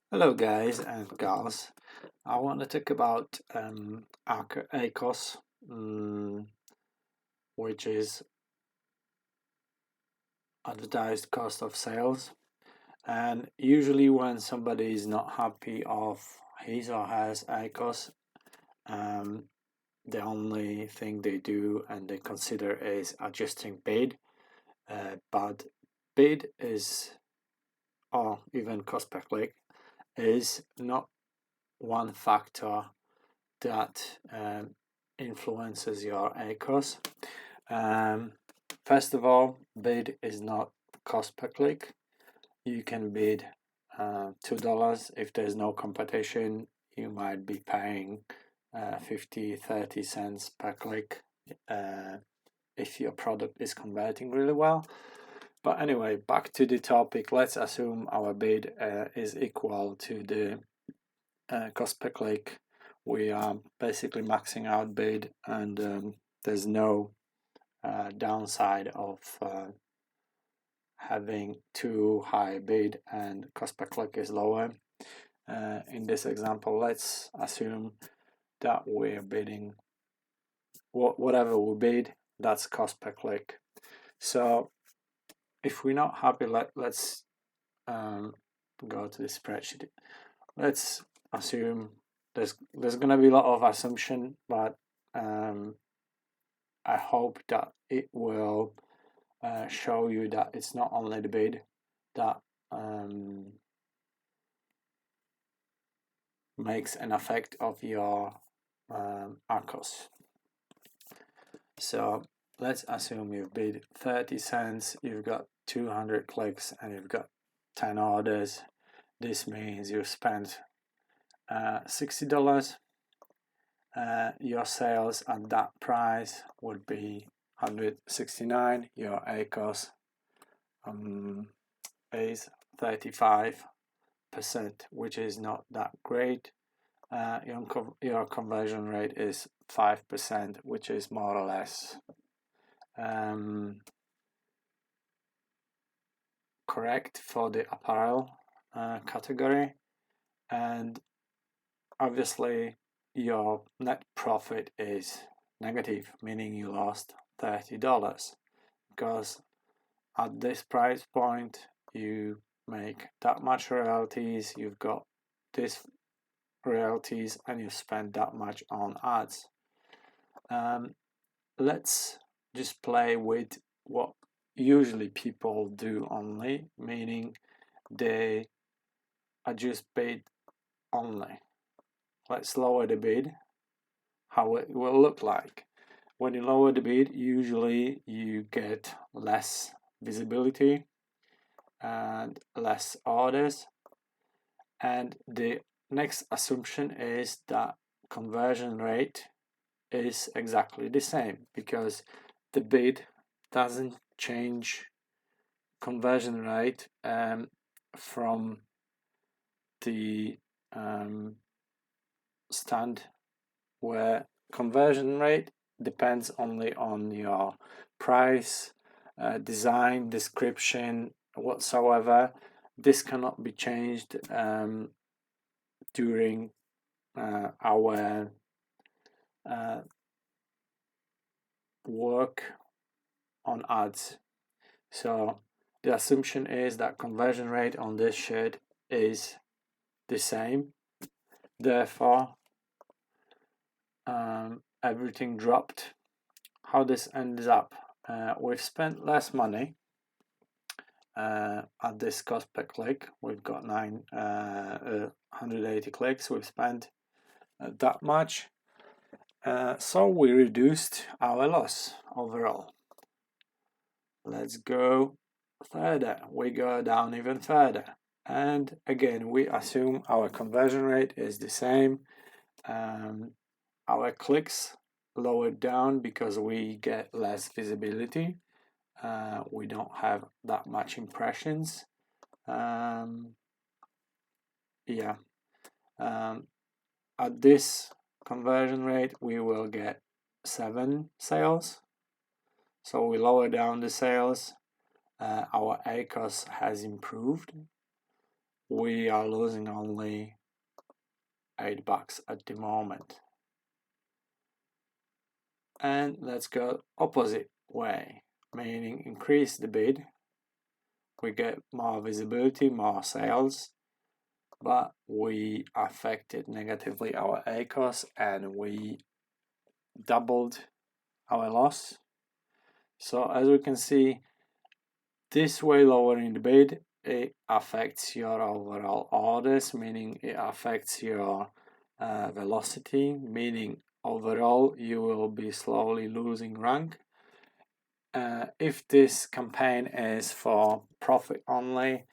Hello guys and gals. I want to talk about ACOS, which is advertised cost of sales. And usually when somebody is not happy of his or her ACOS, um, the only thing they do and they consider is adjusting bid. But bid is, or even cost per click, is not one factor that influences your ACOS. First of all, bid is not cost per click. You can bid $2. If there's no competition, you might be paying 50-30 cents per click if your product is converting really well. But anyway, back to the topic. Let's assume our bid is equal to the cost per click. We are basically maxing out bid, and there's no downside of having too high bid and cost per click is lower. In this example, let's assume that we're bidding whatever we bid, that's cost per click. So if we're not happy, let's go to the spreadsheet. Let's assume there's gonna be a lot of assumption, but I hope that it will show you that it's not only the bid that makes an effect of your ACOS. So let's assume you've bid 30 cents, you've got 200 clicks, and you've got 10 orders. This means you've spent $60. Your sales at that price would be $169. Your ACOS is 35%, which is not that great. Your conversion rate is 5%, which is more or less correct for the apparel category. And obviously your net profit is negative, meaning you lost $30, because at this price point you make that much royalties, you've got this royalties, and you spend that much on ads. Let's just play with what usually people do only, meaning they adjust bid only. Let's lower the bid, how it will look like. When you lower the bid, usually you get less visibility and less orders, and the next assumption is that conversion rate is exactly the same, because the bid doesn't change conversion rate from the stand where conversion rate depends only on your price, design, description, whatsoever. This cannot be changed during our work on ads. So the assumption is that conversion rate on this sheet is the same. Therefore, everything dropped. How this ends up? We've spent less money at this cost per click. We've got 180 clicks. We've spent that much. So we reduced our loss overall. Let's go further. We go down even further. And again, we assume our conversion rate is the same. Our clicks lowered down because we get less visibility. We don't have that much impressions. At this conversion rate, we will get 7 sales. So we lower down the sales. Our ACOS has improved. we are losing only $8 at the moment. And let's go opposite way, meaning increase the bid, we get more visibility, more sales, but we affected negatively our ACOS and we doubled our loss. So as we can see, this way lowering the bid, it affects your overall orders, meaning it affects your velocity, meaning overall you will be slowly losing rank. If this campaign is for profit only,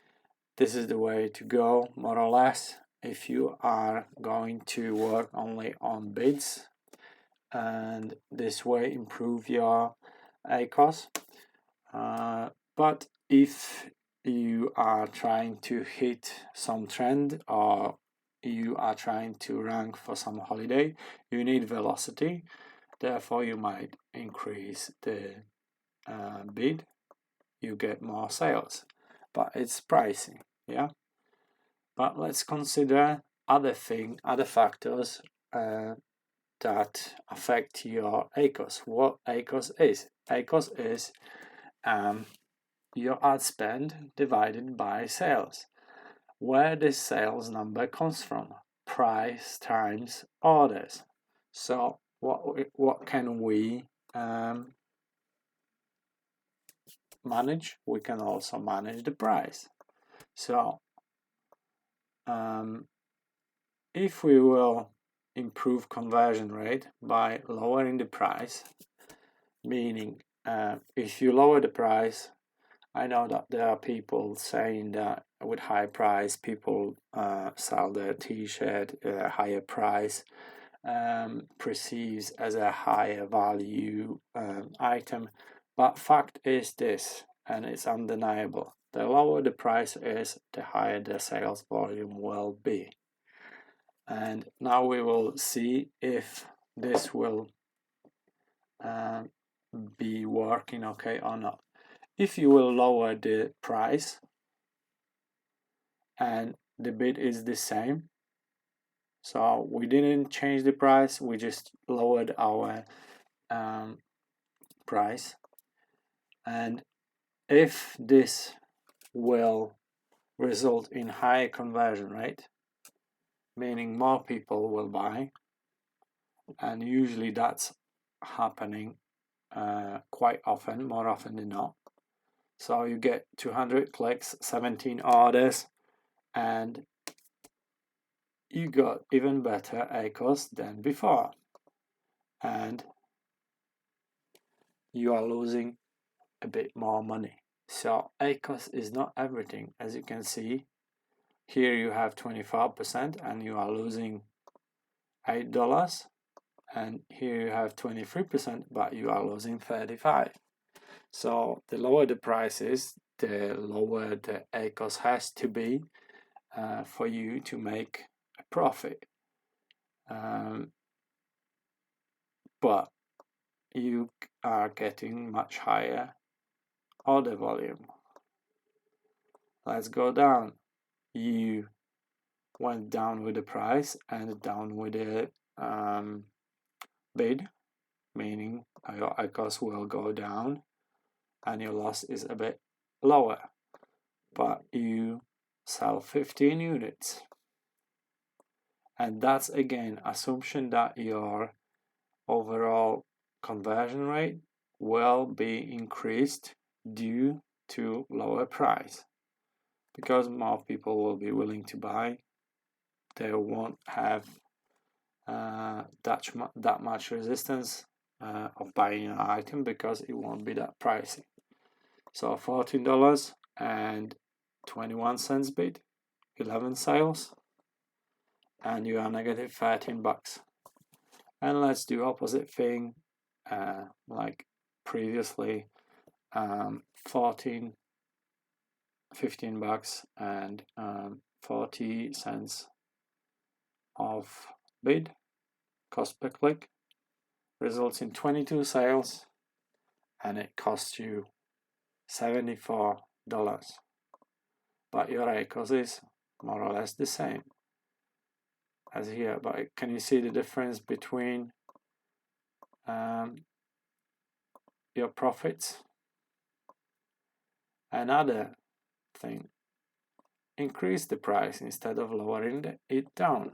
this is the way to go, more or less. If you are going to work only on bids and this way improve your ACOS. But if you are trying to hit some trend or you are trying to rank for some holiday, you need velocity. Therefore, you might increase the bid, you get more sales, but it's pricey, yeah. But let's consider other factors that affect your ACOS. What ACOS is? ACOS is your ad spend divided by sales. Where this sales number comes from? Price times orders. So what can we manage? We can also manage the price. So if we will improve conversion rate by lowering the price, meaning if you lower the price, I know that there are people saying that with high price people sell their t-shirt at a higher price, perceives as a higher value item, but fact is this, and it's undeniable: the lower the price is, the higher the sales volume will be. And now we will see if this will be working okay or not. If you will lower the price and the bid is the same, so we didn't change the price, we just lowered our price, and if this will result in higher conversion rate, meaning more people will buy, and usually that's happening quite often, more often than not. So you get 200 clicks, 17 orders, and you got even better ACOS than before. And you are losing a bit more money. So ACOS is not everything. As you can see, here you have 24% and you are losing $8. And here you have 23%, but you are losing 35. So the lower the price is, the lower the ACOS has to be for you to make a profit. But you are getting much higher order volume. Let's go down. You went down with the price and down with the bid, meaning your ACOS will go down and your loss is a bit lower, but you sell 15 units, and that's again assumption that your overall conversion rate will be increased due to lower price, because more people will be willing to buy. They won't have that much resistance of buying an item because it won't be that pricey. So $14.21 bid, 11 sales, and you are negative $13. And let's do opposite thing like previously, 15 bucks and 40 cents of bid, cost per click, results in 22 sales, and it costs you $74. But your ACOS is more or less the same as here. But can you see the difference between your profits? Another thing, increase the price instead of lowering it down.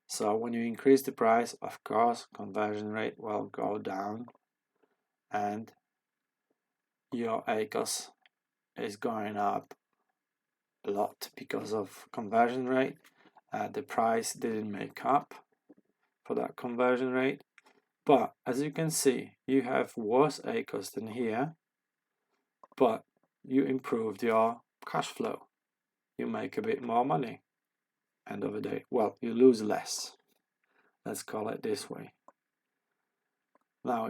So when you increase the price, of course, conversion rate will go down and your ACOS is going up a lot because of conversion rate. The price didn't make up for that conversion rate. But as you can see, you have worse ACOS than here, but you improved your cash flow. You make a bit more money end of the day. Well, you lose less. Let's call it this way. Now,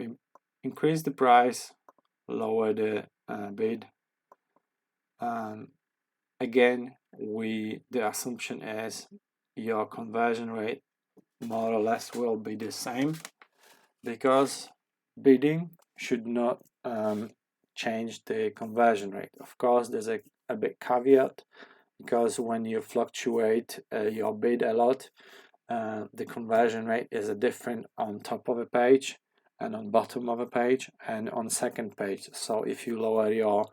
increase the price, lower the bid. Again, the assumption is your conversion rate more or less will be the same, because bidding should not change the conversion rate. Of course, there's a big caveat, because when you fluctuate your bid a lot, the conversion rate is different on top of a page and on bottom of a page and on second page. So if you lower your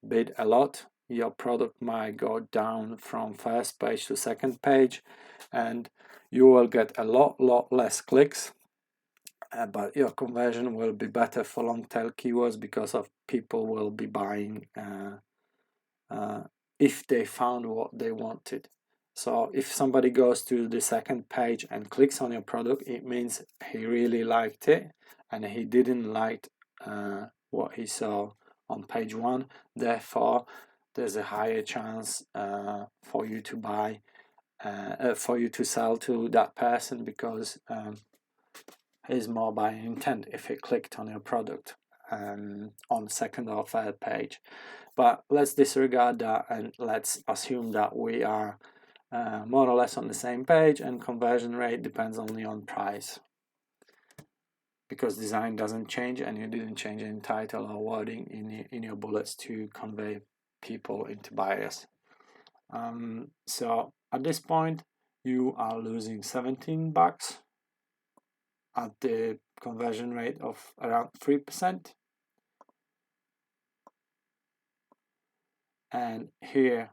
bid a lot, your product might go down from first page to second page, and you will get a lot less clicks, but your conversion will be better for long tail keywords, because of people will be buying if they found what they wanted. So if somebody goes to the second page and clicks on your product, it means he really liked it and he didn't like what he saw on page 1. Therefore, there's a higher chance for you to buy, for you to sell to that person, because he's more buying intent if he clicked on your product on second or third page. But let's disregard that and let's assume that we are more or less on the same page, and conversion rate depends only on price, because design doesn't change and you didn't change any title or wording in your bullets to convey people into buyers. So at this point you are losing $17 at the conversion rate of around 3%, and here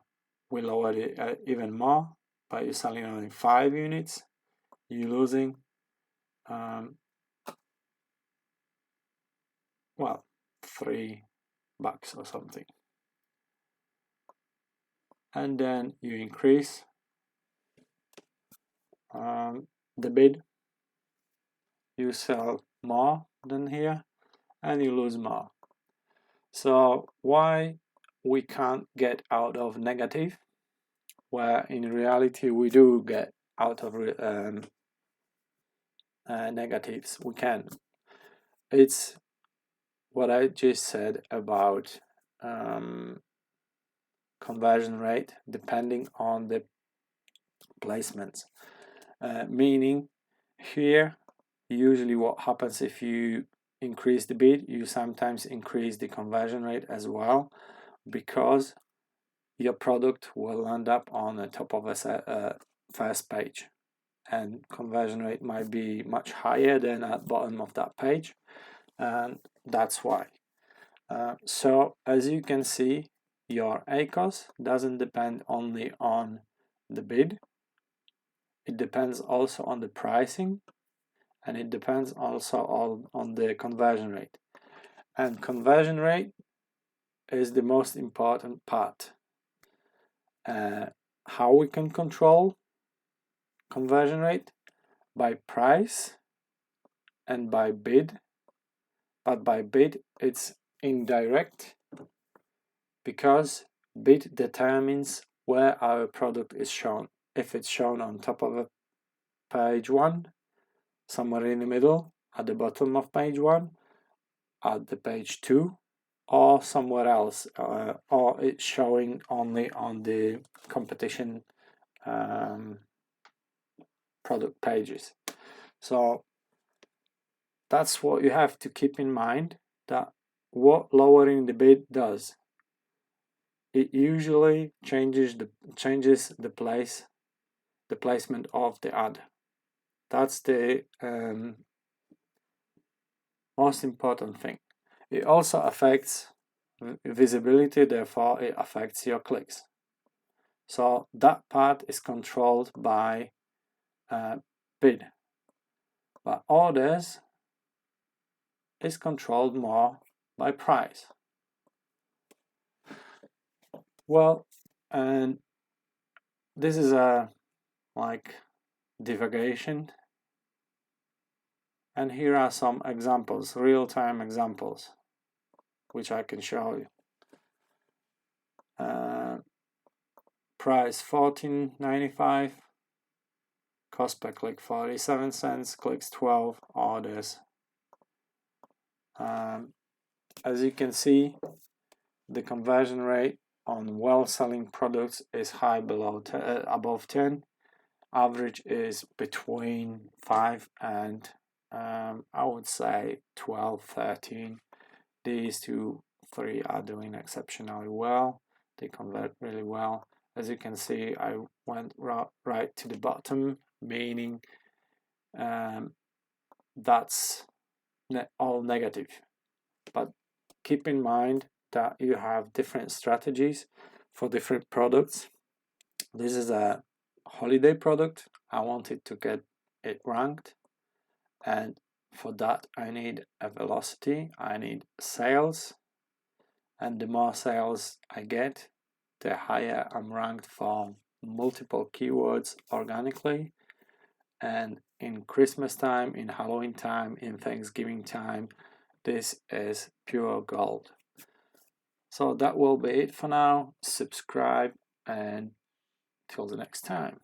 we lowered it even more, but you're selling only 5 units, you're losing well, $3 or something. And then you increase the bid, you sell more than here, and you lose more. So why we can't get out of negative, where in reality we do get out of negatives? We can. It's what I just said about conversion rate depending on the placements, meaning here usually what happens, if you increase the bid, you sometimes increase the conversion rate as well, because your product will end up on the top of a first page, and conversion rate might be much higher than at bottom of that page, and that's why. So as you can see, your ACOS doesn't depend only on the bid, it depends also on the pricing, and it depends also on the conversion rate. And conversion rate is the most important part. How we can control conversion rate? By price and by bid, but by bid it's indirect, because bid determines where our product is shown. If it's shown on top of a page 1, somewhere in the middle, at the bottom of page 1, at the page 2, or somewhere else, or it's showing only on the competition product pages. So that's what you have to keep in mind, that what lowering the bid does. it usually changes the placement of the ad. That's the most important thing. It also affects visibility, therefore it affects your clicks. So that part is controlled by bid, but orders is controlled more by price. Well, and this is a divagation, and here are some examples, real-time examples, which I can show you. Price $14.95, cost per click 47 cents, clicks 12, orders. As you can see, the conversion rate on well-selling products is high above 10. Average is between 5 and I would say 12, 13. These 3 are doing exceptionally well. They convert really well. As you can see, I went right to the bottom, meaning that's all negative. But keep in mind that you have different strategies for different products. This is a holiday product. I wanted to get it ranked, and for that I need a velocity, I need sales, and the more sales I get, the higher I'm ranked for multiple keywords organically. And in Christmas time, in Halloween time, in Thanksgiving time, this is pure gold. So that will be it for now. Subscribe, and till the next time.